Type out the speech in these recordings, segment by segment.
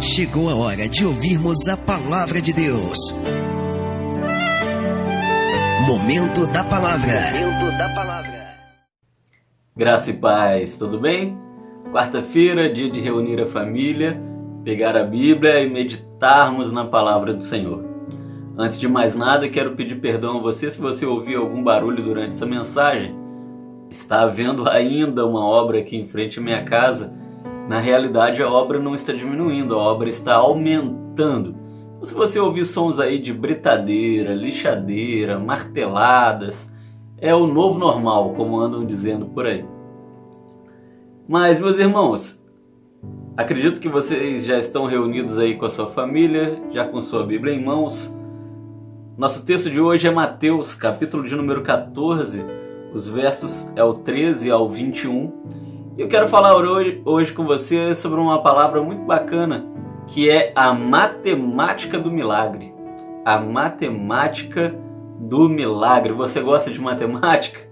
Chegou a hora de ouvirmos a Palavra de Deus. Momento da Palavra. Momento da Palavra. Graça e paz, tudo bem? Quarta-feira, dia de reunir a família, pegar a Bíblia e meditarmos na Palavra do Senhor. Antes de mais nada, quero pedir perdão a você se você ouviu algum barulho durante essa mensagem. Está havendo ainda uma obra aqui em frente à minha casa. Na realidade, a obra não está diminuindo, a obra está aumentando. Então, se você ouvir sons aí de britadeira, lixadeira, marteladas, é o novo normal, como andam dizendo por aí. Mas, meus irmãos, acredito que vocês já estão reunidos aí com a sua família, já com sua Bíblia em mãos. Nosso texto de hoje é Mateus, capítulo de número 14, os versos é o 13 ao 21. Eu quero falar hoje com você sobre uma palavra muito bacana, que é a matemática do milagre. A matemática do milagre. Você gosta de matemática?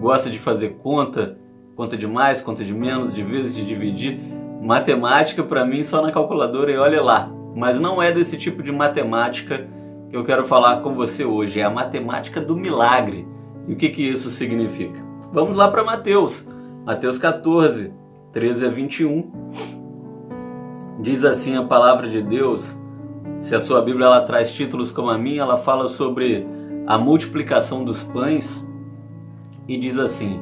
Gosta de fazer conta? Conta de mais, conta de menos, de vezes, de dividir? Matemática, para mim, só na calculadora e olha lá. Mas não é desse tipo de matemática que eu quero falar com você hoje. É a matemática do milagre. E o que isso significa? Vamos lá para Mateus. Mateus 14, 13 a 21, diz assim a palavra de Deus. Se a sua Bíblia ela traz títulos como a minha, ela fala sobre a multiplicação dos pães e diz assim: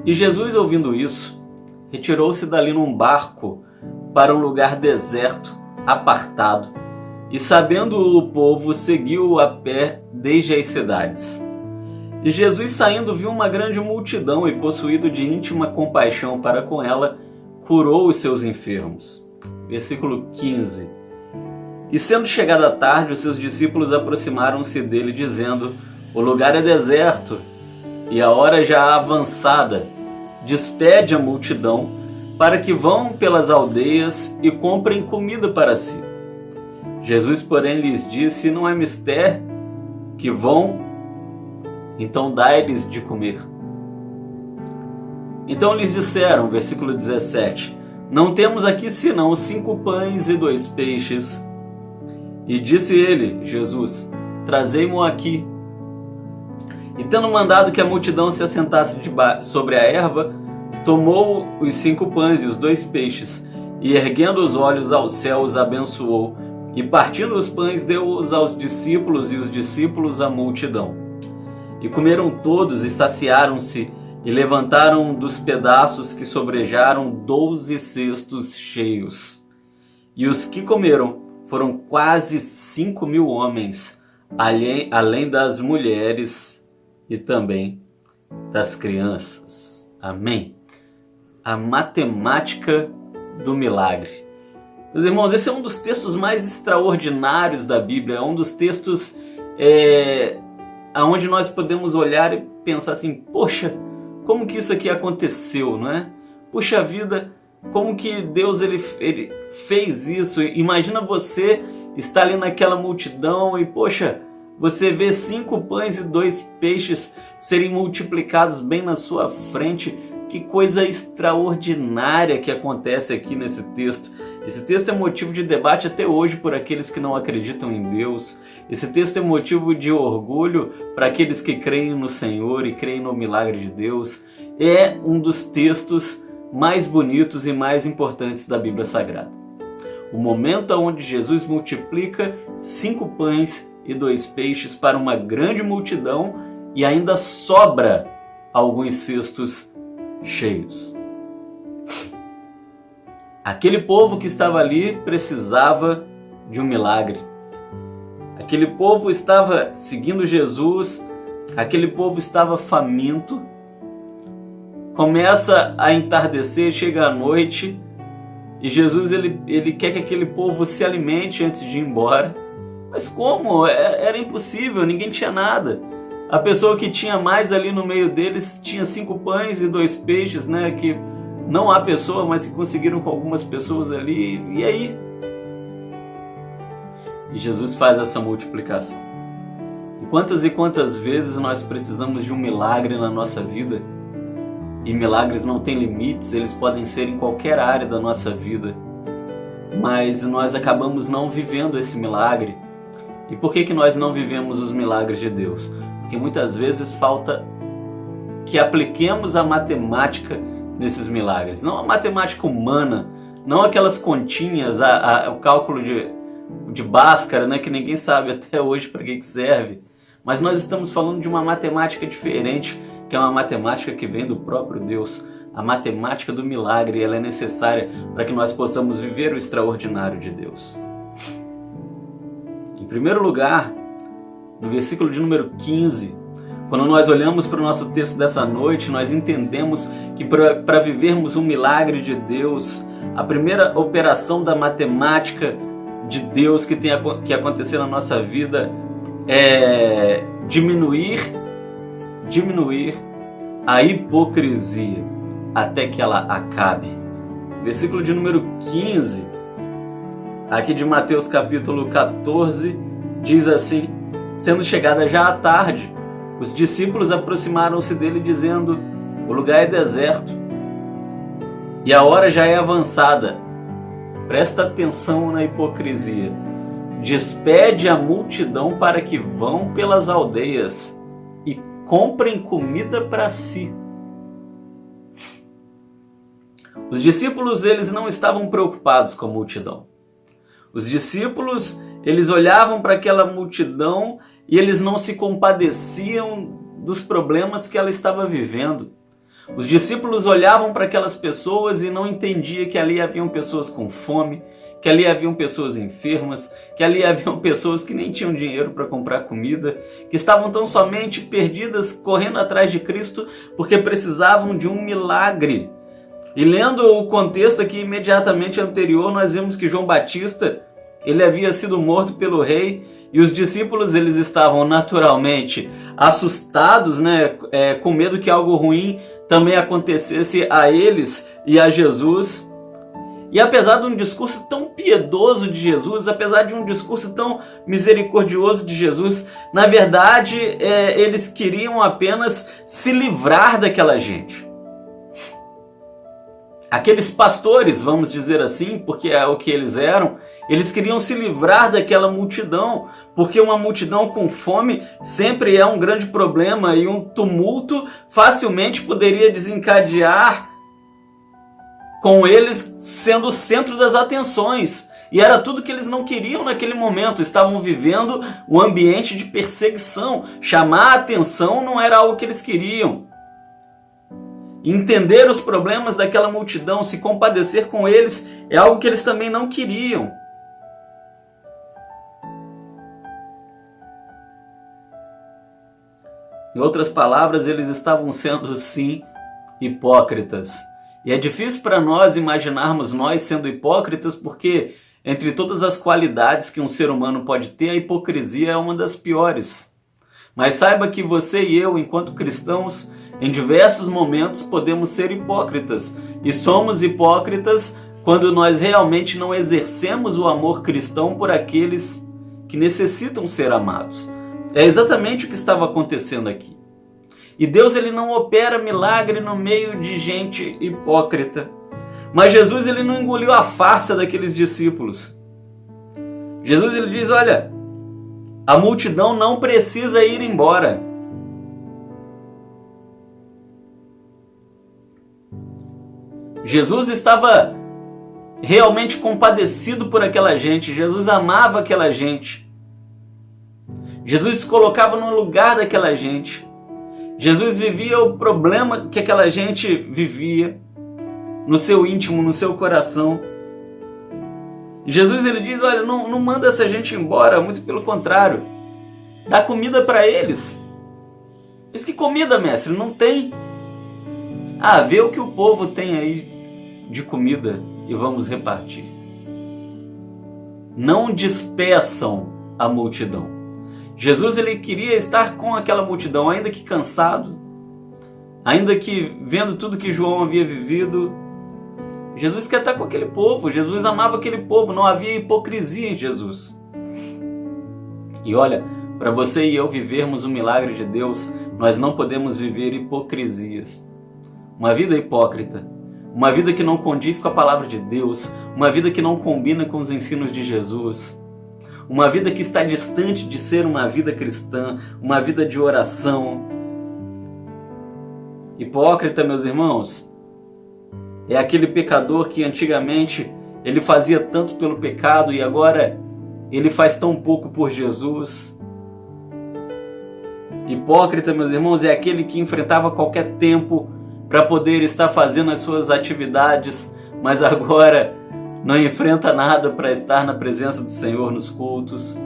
E Jesus, ouvindo isso, retirou-se dali num barco para um lugar deserto, apartado, e sabendo o povo, seguiu a pé desde as cidades. E Jesus, saindo, viu uma grande multidão e, possuído de íntima compaixão para com ela, curou os seus enfermos. Versículo 15. E sendo chegada a tarde, os seus discípulos aproximaram-se dele, dizendo: O lugar é deserto, e a hora já avançada. Despede a multidão, para que vão pelas aldeias e comprem comida para si. Jesus, porém, lhes disse: Não é mister que vão, então dai-lhes de comer. Então lhes disseram, versículo 17, Não temos aqui senão 5 pães e 2 peixes. E disse ele, Jesus, Trazei-mo aqui. E tendo mandado que a multidão se assentasse sobre a erva, tomou os 5 pães e os 2 peixes, e erguendo os olhos ao céu, os abençoou, e partindo os pães, deu-os aos discípulos, e os discípulos à multidão. E comeram todos e saciaram-se, e levantaram dos pedaços que sobrejaram 12 cestos cheios. E os que comeram foram quase 5.000 homens, além das mulheres e também das crianças. Amém? A matemática do milagre. Meus irmãos, esse é um dos textos mais extraordinários da Bíblia, é um dos textos aonde nós podemos olhar e pensar assim, poxa, como que isso aqui aconteceu, não é? Puxa vida, como que Deus ele fez isso? Imagina você estar ali naquela multidão e, poxa, você vê 5 pães e 2 peixes serem multiplicados bem na sua frente. Que coisa extraordinária que acontece aqui nesse texto. Esse texto é motivo de debate até hoje por aqueles que não acreditam em Deus. Esse texto é motivo de orgulho para aqueles que creem no Senhor e creem no milagre de Deus. É um dos textos mais bonitos e mais importantes da Bíblia Sagrada. O momento onde Jesus multiplica 5 pães e 2 peixes para uma grande multidão e ainda sobra alguns cestos cheios. Aquele povo que estava ali precisava de um milagre. Aquele povo estava seguindo Jesus, aquele povo estava faminto. Começa a entardecer, chega a noite e Jesus ele quer que aquele povo se alimente antes de ir embora. Mas como? Era impossível, ninguém tinha nada. A pessoa que tinha mais ali no meio deles tinha 5 pães e 2 peixes, né? Que não há pessoa, mas que conseguiram com algumas pessoas ali. E aí? E Jesus faz essa multiplicação. E quantas vezes nós precisamos de um milagre na nossa vida? E milagres não têm limites, eles podem ser em qualquer área da nossa vida. mas nós acabamos não vivendo esse milagre. E por que nós não vivemos os milagres de Deus? Porque muitas vezes falta que apliquemos a matemática nesses milagres. Não a matemática humana, não aquelas continhas, o cálculo de Bhaskara, né, que ninguém sabe até hoje para que serve. Mas nós estamos falando de uma matemática diferente, que é uma matemática que vem do próprio Deus. A matemática do milagre, ela é necessária para que nós possamos viver o extraordinário de Deus. Em primeiro lugar, no versículo de número 15, quando nós olhamos para o nosso texto dessa noite, nós entendemos que para vivermos um milagre de Deus, a primeira operação da matemática de Deus que tem que acontecer na nossa vida é diminuir a hipocrisia até que ela acabe. Versículo de número 15, aqui de Mateus capítulo 14, diz assim: sendo chegada já a tarde, os discípulos aproximaram-se dele dizendo: o lugar é deserto e a hora já é avançada. Presta atenção na hipocrisia. Despede a multidão para que vão pelas aldeias e comprem comida para si. Os discípulos, eles não estavam preocupados com a multidão. Os discípulos, eles olhavam para aquela multidão e eles não se compadeciam dos problemas que ela estava vivendo. Os discípulos olhavam para aquelas pessoas e não entendiam que ali haviam pessoas com fome, que ali haviam pessoas enfermas, que ali haviam pessoas que nem tinham dinheiro para comprar comida, que estavam tão somente perdidas correndo atrás de Cristo porque precisavam de um milagre. E lendo o contexto aqui imediatamente anterior, nós vemos que João Batista, ele havia sido morto pelo rei, e os discípulos, eles estavam naturalmente assustados, né, com medo que algo ruim também acontecesse a eles e a Jesus. E apesar de um discurso tão piedoso de Jesus, apesar de um discurso tão misericordioso de Jesus, na verdade, eles queriam apenas se livrar daquela gente. Aqueles pastores, vamos dizer assim, porque é o que eles eram, eles queriam se livrar daquela multidão, porque uma multidão com fome sempre é um grande problema e um tumulto facilmente poderia desencadear com eles sendo o centro das atenções. E era tudo que eles não queriam naquele momento, estavam vivendo um ambiente de perseguição. Chamar a atenção não era algo que eles queriam. Entender os problemas daquela multidão, se compadecer com eles, é algo que eles também não queriam. Em outras palavras, eles estavam sendo, sim, hipócritas. E é difícil para nós imaginarmos nós sendo hipócritas, porque entre todas as qualidades que um ser humano pode ter, a hipocrisia é uma das piores. Mas saiba que você e eu, enquanto cristãos, em diversos momentos podemos ser hipócritas. E somos hipócritas quando nós realmente não exercemos o amor cristão por aqueles que necessitam ser amados. É exatamente o que estava acontecendo aqui. E Deus, ele não opera milagre no meio de gente hipócrita. Mas Jesus, ele não engoliu a farsa daqueles discípulos. Jesus, ele diz: olha, a multidão não precisa ir embora. Jesus estava realmente compadecido por aquela gente. Jesus amava aquela gente. Jesus se colocava no lugar daquela gente. Jesus vivia o problema que aquela gente vivia no seu íntimo, no seu coração. Jesus, ele diz: olha, não manda essa gente embora, muito pelo contrário. Dá comida para eles. Diz: que comida, mestre? Não tem. Ah, vê o que o povo tem aí de comida e vamos repartir. Não despeçam a multidão. Jesus, ele queria estar com aquela multidão, ainda que cansado, ainda que vendo tudo que João havia vivido. Jesus quer estar com aquele povo. Jesus amava aquele povo. Não havia hipocrisia em Jesus. E olha, para você e eu vivermos o milagre de Deus, nós não podemos viver hipocrisias. Uma vida hipócrita, uma vida que não condiz com a palavra de Deus, uma vida que não combina com os ensinos de Jesus, uma vida que está distante de ser uma vida cristã, uma vida de oração. Hipócrita, meus irmãos, é aquele pecador que antigamente ele fazia tanto pelo pecado e agora ele faz tão pouco por Jesus. Hipócrita, meus irmãos, é aquele que enfrentava qualquer tempo para poder estar fazendo as suas atividades, mas agora não enfrenta nada para estar na presença do Senhor nos cultos.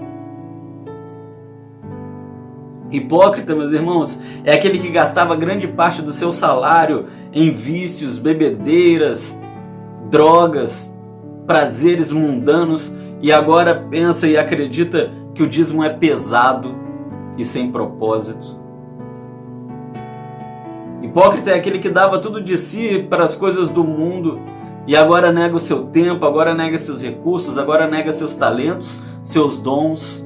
Hipócrita, meus irmãos, é aquele que gastava grande parte do seu salário em vícios, bebedeiras, drogas, prazeres mundanos e agora pensa e acredita que o dízimo é pesado e sem propósito. Hipócrita é aquele que dava tudo de si para as coisas do mundo e agora nega o seu tempo, agora nega seus recursos, agora nega seus talentos, seus dons.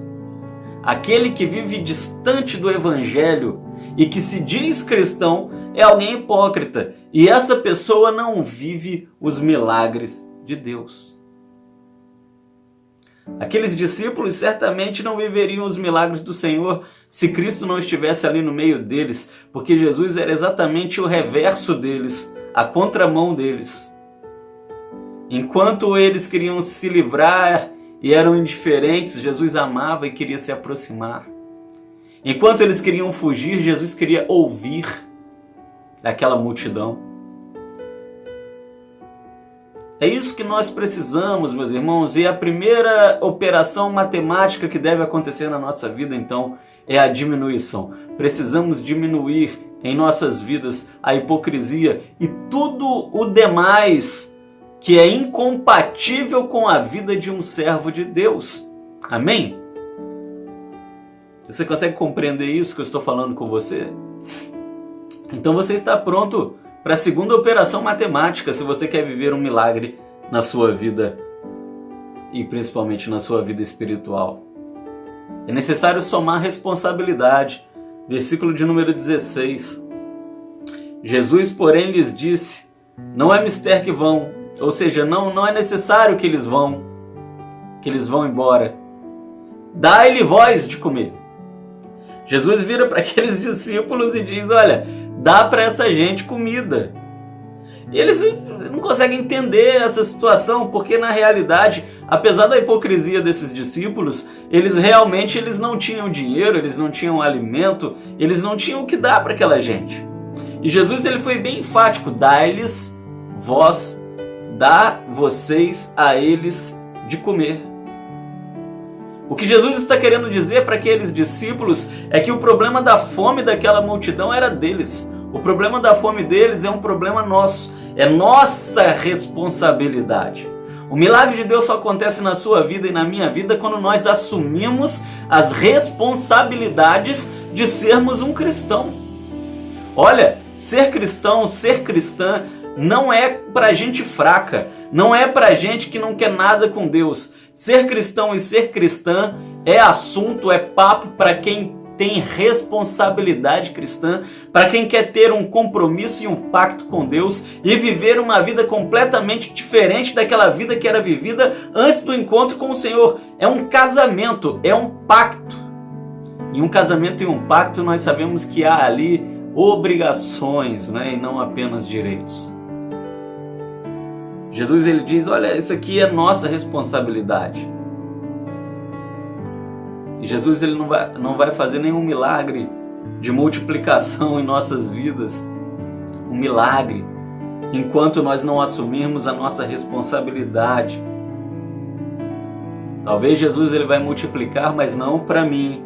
Aquele que vive distante do Evangelho e que se diz cristão é alguém hipócrita e essa pessoa não vive os milagres de Deus. Aqueles discípulos certamente não viveriam os milagres do Senhor se Cristo não estivesse ali no meio deles, porque Jesus era exatamente o reverso deles, a contramão deles. Enquanto eles queriam se livrar e eram indiferentes, Jesus amava e queria se aproximar. Enquanto eles queriam fugir, Jesus queria ouvir daquela multidão. É isso que nós precisamos, meus irmãos, e a primeira operação matemática que deve acontecer na nossa vida, então, é a diminuição. Precisamos diminuir em nossas vidas a hipocrisia e tudo o demais que é incompatível com a vida de um servo de Deus. Amém? Você consegue compreender isso que eu estou falando com você? Então você está pronto para a segunda operação matemática, se você quer viver um milagre na sua vida e principalmente na sua vida espiritual. É necessário somar responsabilidade. Versículo de número 16. Jesus, porém, lhes disse: não é mister que vão, ou seja, não é necessário que eles vão embora. Dai-lhe vós de comer. Jesus vira para aqueles discípulos e diz: olha, dá para essa gente comida. E eles não conseguem entender essa situação, porque na realidade, apesar da hipocrisia desses discípulos, eles não tinham dinheiro, eles não tinham alimento, eles não tinham o que dar para aquela gente. E Jesus ele foi bem enfático: dai-lhes vós, dá vocês a eles de comer. O que Jesus está querendo dizer para aqueles discípulos é que o problema da fome daquela multidão era deles. O problema da fome deles é um problema nosso. É nossa responsabilidade. O milagre de Deus só acontece na sua vida e na minha vida quando nós assumimos as responsabilidades de sermos um cristão. Olha, ser cristão, ser cristã não é para gente fraca, não é para gente que não quer nada com Deus. Ser cristão e ser cristã é assunto, é papo para quem tem responsabilidade cristã, para quem quer ter um compromisso e um pacto com Deus e viver uma vida completamente diferente daquela vida que era vivida antes do encontro com o Senhor. É um casamento, é um pacto. Em um casamento e um pacto nós sabemos que há ali obrigações, né, e não apenas direitos. Jesus ele diz: olha, isso aqui é nossa responsabilidade. E Jesus ele não vai fazer nenhum milagre de multiplicação em nossas vidas, um milagre, enquanto nós não assumirmos a nossa responsabilidade. Talvez Jesus ele vai multiplicar, mas não para mim,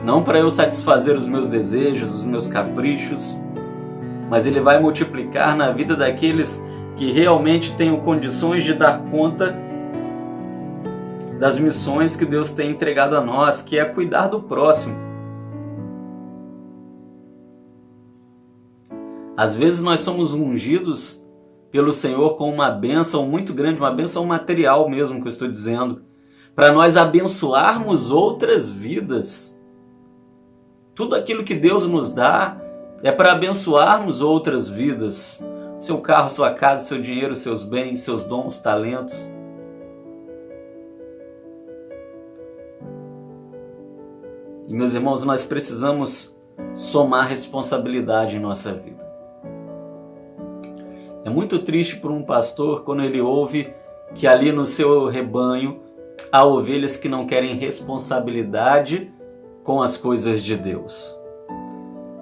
não para eu satisfazer os meus desejos, os meus caprichos, mas ele vai multiplicar na vida daqueles que realmente tenham condições de dar conta das missões que Deus tem entregado a nós, que é cuidar do próximo. Às vezes nós somos ungidos pelo Senhor com uma bênção muito grande, uma bênção material mesmo que eu estou dizendo, para nós abençoarmos outras vidas. Tudo aquilo que Deus nos dá é para abençoarmos outras vidas. seu carro, sua casa, seu dinheiro, seus bens, seus dons, talentos. E, meus irmãos, nós precisamos somar responsabilidade em nossa vida. É muito triste para um pastor quando ele ouve que ali no seu rebanho há ovelhas que não querem responsabilidade com as coisas de Deus.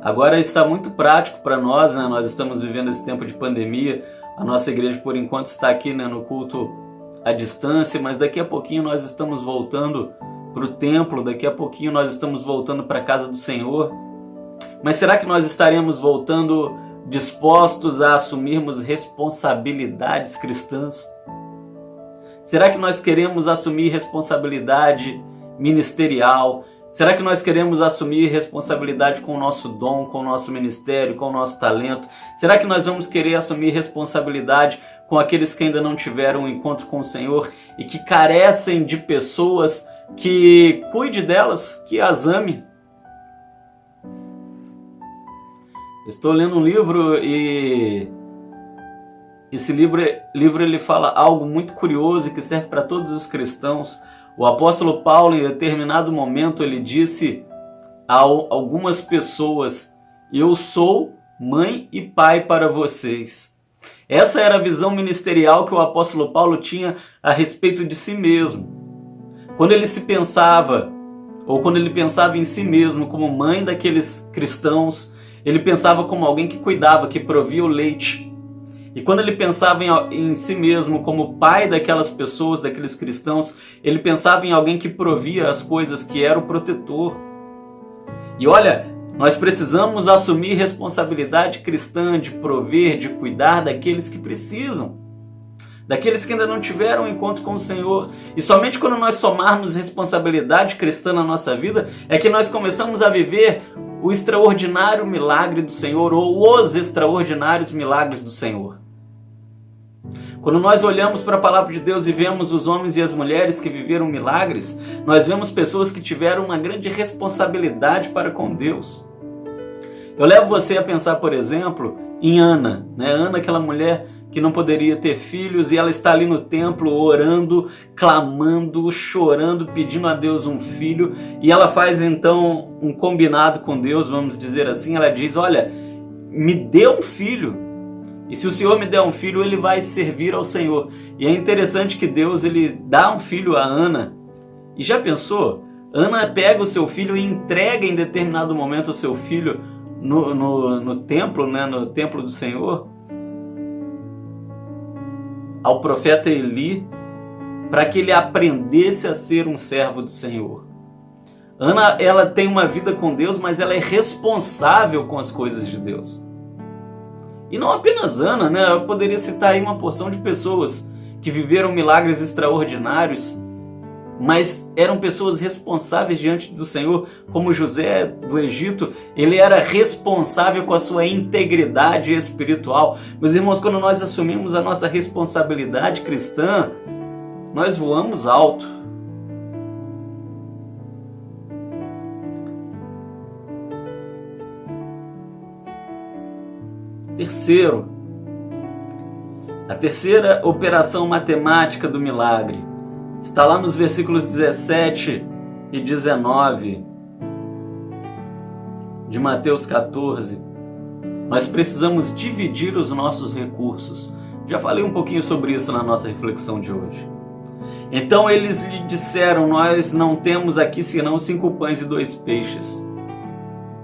Agora está muito prático para nós, né? Nós estamos vivendo esse tempo de pandemia. A nossa igreja, por enquanto, está aqui, né, no culto à distância, mas daqui a pouquinho nós estamos voltando para o templo, daqui a pouquinho nós estamos voltando para a casa do Senhor. Mas será que nós estaremos voltando dispostos a assumirmos responsabilidades cristãs? Será que nós queremos assumir responsabilidade ministerial? Será que nós queremos assumir responsabilidade com o nosso dom, com o nosso ministério, com o nosso talento? Será que nós vamos querer assumir responsabilidade com aqueles que ainda não tiveram um encontro com o Senhor e que carecem de pessoas que cuide delas, que as ame? Estou lendo um livro e esse livro ele fala algo muito curioso e que serve para todos os cristãos. O apóstolo Paulo, em determinado momento, ele disse a algumas pessoas: eu sou mãe e pai para vocês. Essa era a visão ministerial que o apóstolo Paulo tinha a respeito de si mesmo. Quando ele se pensava, ou quando ele pensava em si mesmo como mãe daqueles cristãos, ele pensava como alguém que cuidava, que provia o leite. E quando ele pensava em si mesmo como pai daquelas pessoas, daqueles cristãos, ele pensava em alguém que provia as coisas, que era o protetor. E olha, nós precisamos assumir responsabilidade cristã de prover, de cuidar daqueles que precisam, daqueles que ainda não tiveram um encontro com o Senhor. E somente quando nós somarmos responsabilidade cristã na nossa vida é que nós começamos a viver o extraordinário milagre do Senhor, ou os extraordinários milagres do Senhor. Quando nós olhamos para a palavra de Deus e vemos os homens e as mulheres que viveram milagres, nós vemos pessoas que tiveram uma grande responsabilidade para com Deus. Eu levo você a pensar, por exemplo, em Ana, né? Ana, aquela mulher que não poderia ter filhos, e ela está ali no templo orando, clamando, chorando, pedindo a Deus um filho, e ela faz então um combinado com Deus, vamos dizer assim. Ela diz: olha, me dê um filho, e se o Senhor me der um filho, ele vai servir ao Senhor. E é interessante que Deus, ele dá um filho a Ana. E já pensou? Ana pega o seu filho e entrega em determinado momento o seu filho no templo, né, no templo do Senhor, ao profeta Eli, para que ele aprendesse a ser um servo do Senhor. Ana, ela tem uma vida com Deus, mas ela é responsável com as coisas de Deus. E não apenas Ana, né? Eu poderia citar aí uma porção de pessoas que viveram milagres extraordinários, mas eram pessoas responsáveis diante do Senhor, como José do Egito. Ele era responsável com a sua integridade espiritual. Meus irmãos, quando nós assumimos a nossa responsabilidade cristã, nós voamos alto. Terceiro, a terceira operação matemática do milagre está lá nos versículos 17 e 19 de Mateus 14. Nós precisamos dividir os nossos recursos. Já falei um pouquinho sobre isso na nossa reflexão de hoje. Então eles lhe disseram: nós não temos aqui senão 5 pães e 2 peixes.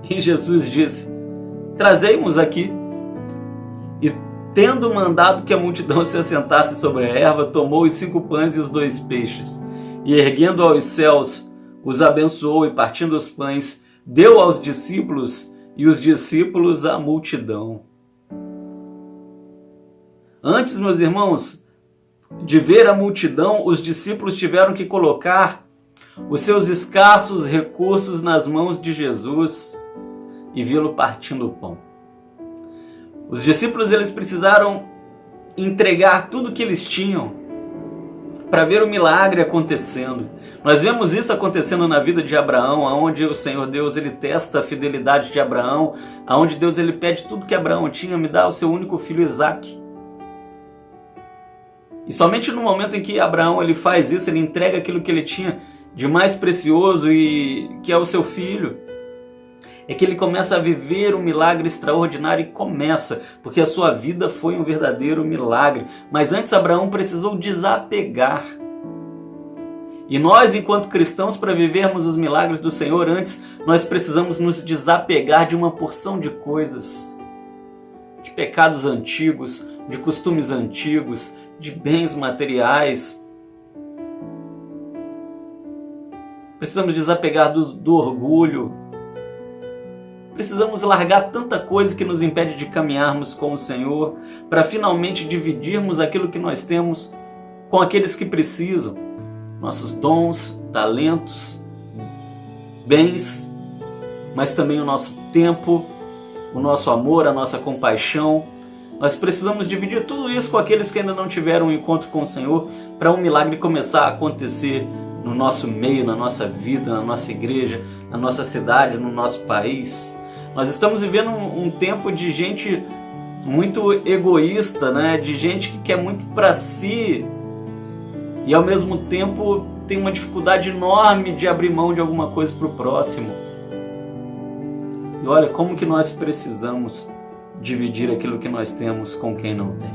E Jesus disse: trazei-mos aqui. E tendo mandado que a multidão se assentasse sobre a erva, tomou os 5 pães e os 2 peixes, e erguendo aos céus, os abençoou, e partindo os pães, deu aos discípulos, e os discípulos à multidão. Antes, meus irmãos, de ver a multidão, os discípulos tiveram que colocar os seus escassos recursos nas mãos de Jesus e vê-lo partindo o pão. Os discípulos, eles precisaram entregar tudo que eles tinham para ver o milagre acontecendo. Nós vemos isso acontecendo na vida de Abraão, onde o Senhor Deus ele testa a fidelidade de Abraão, onde Deus ele pede tudo que Abraão tinha, me dá o seu único filho Isaque. E somente no momento em que Abraão ele faz isso, ele entrega aquilo que ele tinha de mais precioso e que é o seu filho, é que ele começa a viver um milagre extraordinário e começa, porque a sua vida foi um verdadeiro milagre. Mas antes Abraão precisou desapegar. E nós, enquanto cristãos, para vivermos os milagres do Senhor, antes nós precisamos nos desapegar de uma porção de coisas, de pecados antigos, de costumes antigos, de bens materiais. Precisamos desapegar do orgulho. Precisamos largar tanta coisa que nos impede de caminharmos com o Senhor, para finalmente dividirmos aquilo que nós temos com aqueles que precisam. Nossos dons, talentos, bens, mas também o nosso tempo, o nosso amor, a nossa compaixão. Nós precisamos dividir tudo isso com aqueles que ainda não tiveram um encontro com o Senhor, para um milagre começar a acontecer no nosso meio, na nossa vida, na nossa igreja, na nossa cidade, no nosso país. Nós estamos vivendo um tempo de gente muito egoísta, né? De gente que quer muito para si e ao mesmo tempo tem uma dificuldade enorme de abrir mão de alguma coisa para o próximo. E olha como que nós precisamos dividir aquilo que nós temos com quem não tem.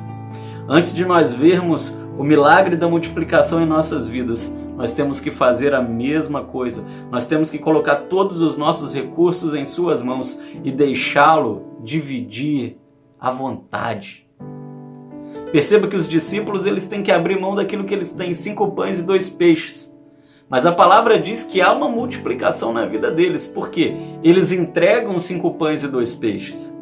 Antes de nós vermos o milagre da multiplicação em nossas vidas, nós temos que fazer a mesma coisa. Nós temos que colocar todos os nossos recursos em suas mãos e deixá-lo dividir à vontade. Perceba que os discípulos eles têm que abrir mão daquilo que eles têm, 5 pães e 2 peixes. Mas a palavra diz que há uma multiplicação na vida deles. Por quê? Eles entregam 5 pães e 2 peixes.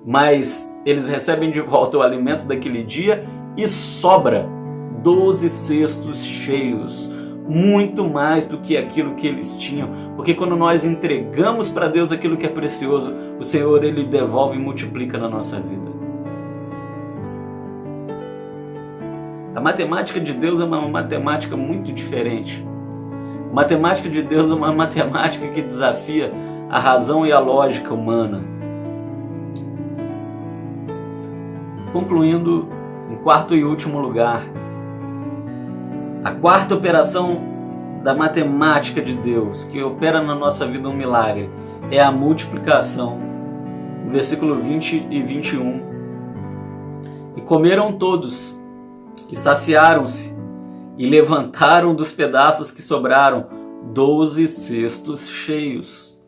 Mas eles recebem de volta o alimento daquele dia e sobra 12 cestos cheios. Muito mais do que aquilo que eles tinham, porque quando nós entregamos para Deus aquilo que é precioso, o Senhor ele devolve e multiplica na nossa vida. A matemática de Deus é uma matemática muito diferente. A matemática de Deus é uma matemática que desafia a razão e a lógica humana. Concluindo, em quarto e último lugar, a quarta operação da matemática de Deus, que opera na nossa vida um milagre, é a multiplicação. No versículo 20 e 21. E comeram todos, e saciaram-se, e levantaram dos pedaços que sobraram 12 cestos cheios.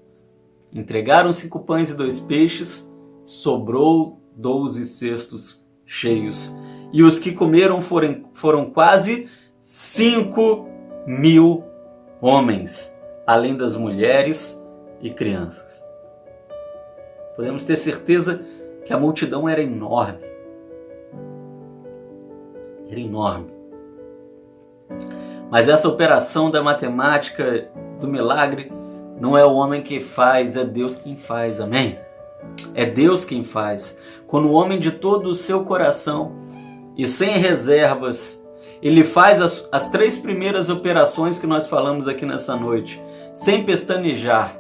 Entregaram 5 pães e 2 peixes, sobrou 12 cestos cheios. E os que comeram foram quase 5.000 homens, além das mulheres e crianças. Podemos ter certeza que a multidão era enorme. Era enorme. Mas essa operação da matemática do milagre não é o homem que faz, é Deus quem faz, amém? É Deus quem faz. Quando o homem de todo o seu coração e sem reservas, ele faz as 3 primeiras operações que nós falamos aqui nessa noite, sem pestanejar,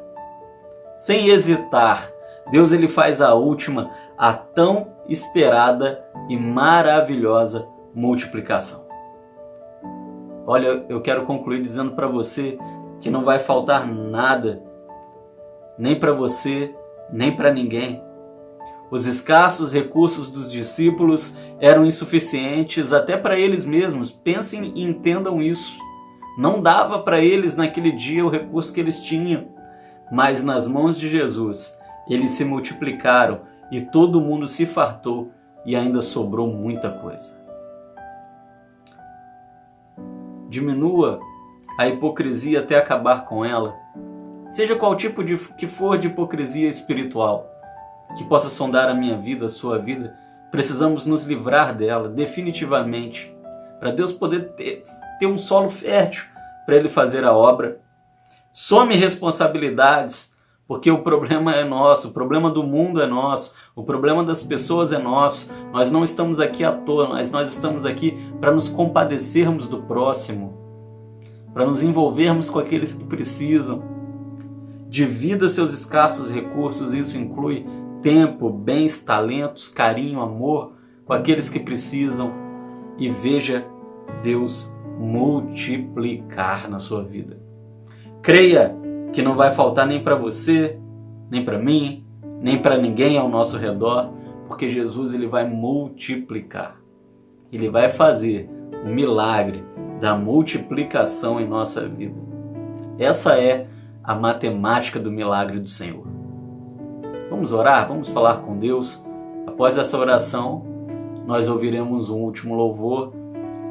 sem hesitar. Deus ele faz a última, a tão esperada e maravilhosa multiplicação. Olha, eu quero concluir dizendo para você que não vai faltar nada, nem para você, nem para ninguém. Os escassos recursos dos discípulos eram insuficientes até para eles mesmos. Pensem e entendam isso. Não dava para eles naquele dia o recurso que eles tinham. Mas nas mãos de Jesus, eles se multiplicaram e todo mundo se fartou e ainda sobrou muita coisa. Diminua a hipocrisia até acabar com ela. Seja qual tipo que for de hipocrisia espiritual que possa sondar a minha vida, a sua vida, precisamos nos livrar dela definitivamente, para Deus poder ter um solo fértil para Ele fazer a obra. Some responsabilidades, porque o problema é nosso, o problema do mundo é nosso, o problema das pessoas é nosso. Nós não estamos aqui à toa, mas nós estamos aqui para nos compadecermos do próximo, para nos envolvermos com aqueles que precisam. Divida seus escassos recursos, isso inclui tempo, bens, talentos, carinho, amor com aqueles que precisam, e veja Deus multiplicar na sua vida. Creia que não vai faltar nem para você, nem para mim, nem para ninguém ao nosso redor, porque Jesus ele vai multiplicar. Ele vai fazer um milagre da multiplicação em nossa vida. Essa é a matemática do milagre do Senhor. Vamos orar? Vamos falar com Deus? Após essa oração, nós ouviremos um último louvor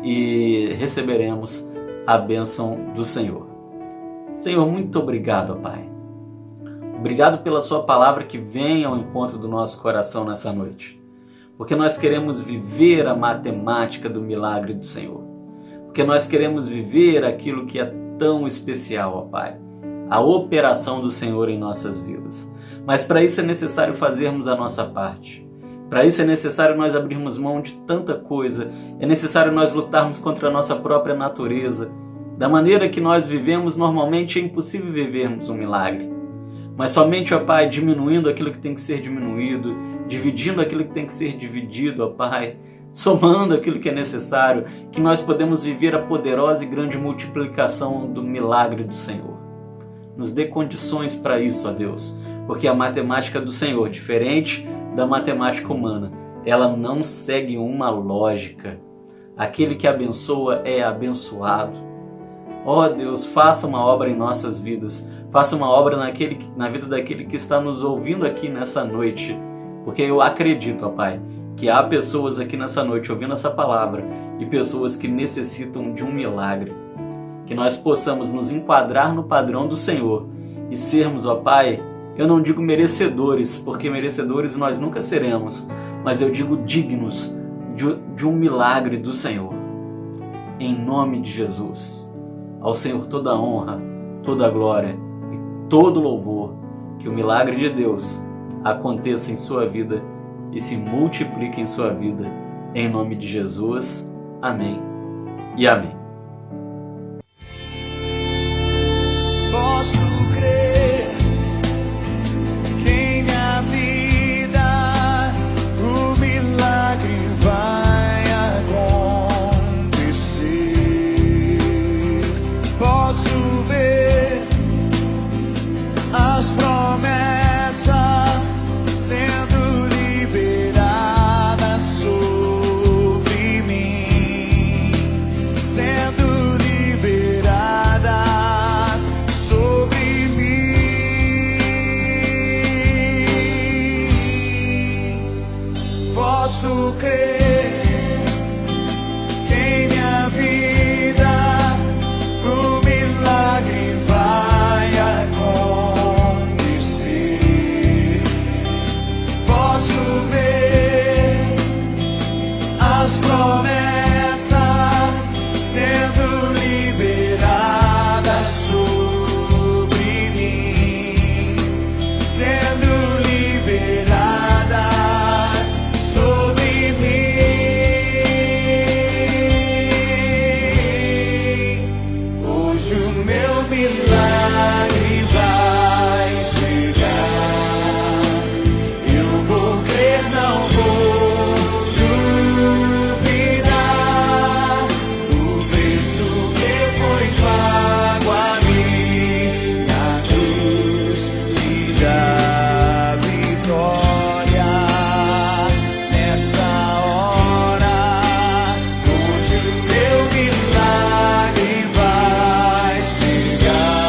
e receberemos a bênção do Senhor. Senhor, muito obrigado, Pai. Obrigado pela sua palavra que vem ao encontro do nosso coração nessa noite. Porque nós queremos viver a matemática do milagre do Senhor. Porque nós queremos viver aquilo que é tão especial, ó Pai. A operação do Senhor em nossas vidas. Mas para isso é necessário fazermos a nossa parte. Para isso é necessário nós abrirmos mão de tanta coisa. É necessário nós lutarmos contra a nossa própria natureza. Da maneira que nós vivemos, normalmente é impossível vivermos um milagre. Mas somente, ó Pai, diminuindo aquilo que tem que ser diminuído, dividindo aquilo que tem que ser dividido, ó Pai, somando aquilo que é necessário, que nós podemos viver a poderosa e grande multiplicação do milagre do Senhor. Nos dê condições para isso, ó Deus, porque a matemática do Senhor, diferente da matemática humana, ela não segue uma lógica. Aquele que abençoa é abençoado. Ó Deus, faça uma obra em nossas vidas, faça uma obra na vida daquele que está nos ouvindo aqui nessa noite, porque eu acredito, ó Pai, que há pessoas aqui nessa noite ouvindo essa palavra e pessoas que necessitam de um milagre. Que nós possamos nos enquadrar no padrão do Senhor e sermos, ó Pai, eu não digo merecedores, porque merecedores nós nunca seremos, mas eu digo dignos de um milagre do Senhor. Em nome de Jesus. Ao Senhor toda a honra, toda a glória e todo louvor, que o milagre de Deus aconteça em sua vida e se multiplique em sua vida, em nome de Jesus. Amém e amém. Posso crer que em minha vida o milagre vai acontecer. Posso ver as promessas sendo liberadas sobre mim, sendo liberadas sobre mim. Posso crer que em minha vida o milagre vai acontecer. Posso ver as promessas sendo liberadas sobre mim, sendo liberadas sobre mim. Hoje o meu milagre vai chegar. Eu vou crer, não vou duvidar. O preço que foi pago ali na cruz me dá vitória nesta hora. Hoje o meu milagre vai chegar.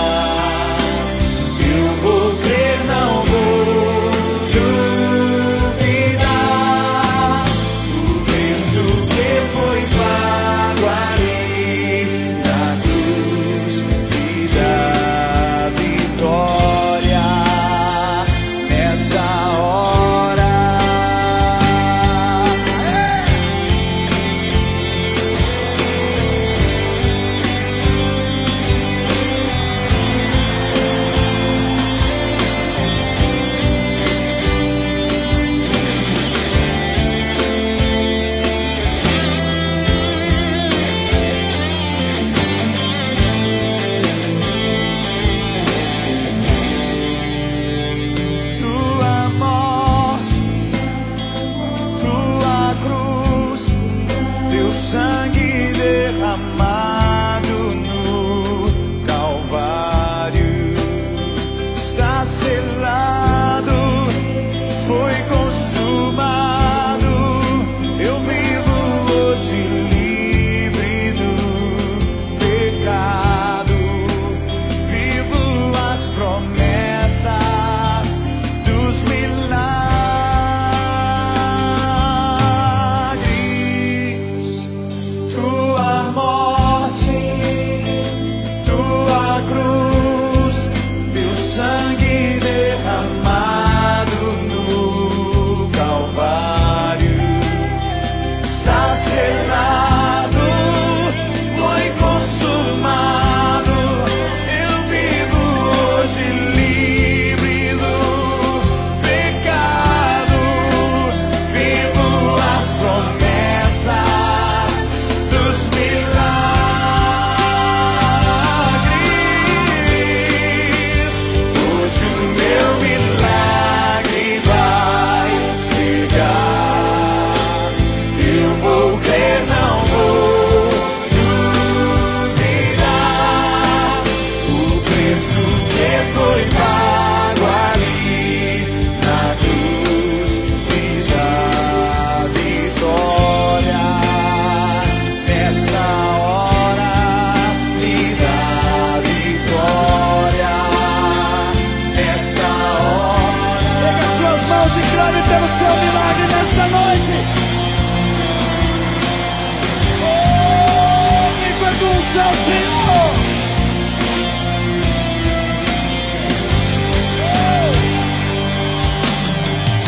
ao Senhor.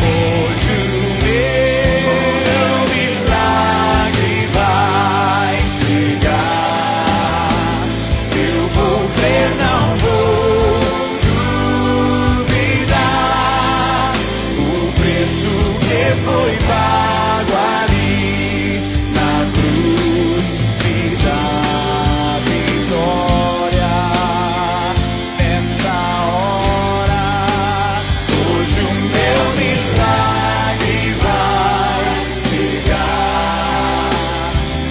Hoje o meu milagre vai chegar. Eu vou crer, não vou duvidar. O preço que foi pago ali na cruz me dá vitória. Nesta hora, hoje o meu milagre vai chegar.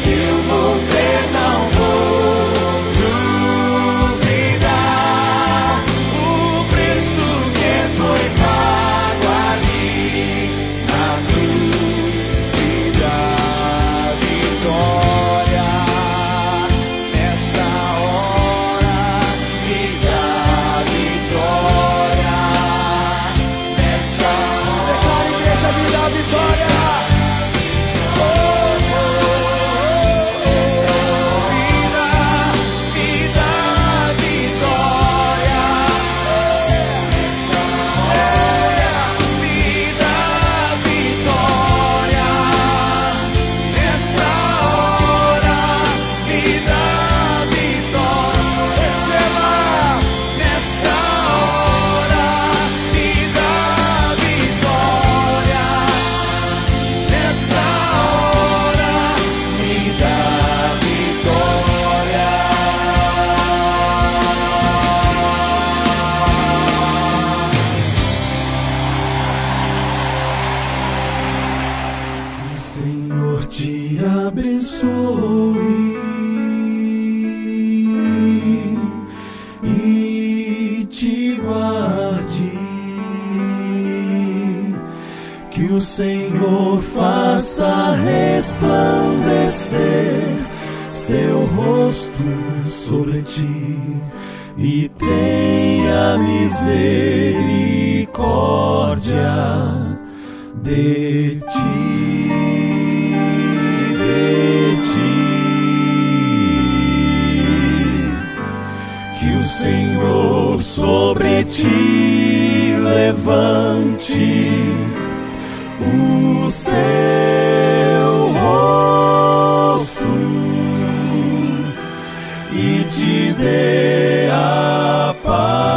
Eu vou crer, não vou duvidar. O preço que foi pago ali na cruz me dá vitória. Nesta hora me dá vitória. Nesta hora, igreja, me dá vitória. Senhor te abençoe e te guarde, que o Senhor faça resplandecer seu rosto sobre ti e tenha misericórdia de ti, que o Senhor sobre ti levante o seu rosto e te dê a paz.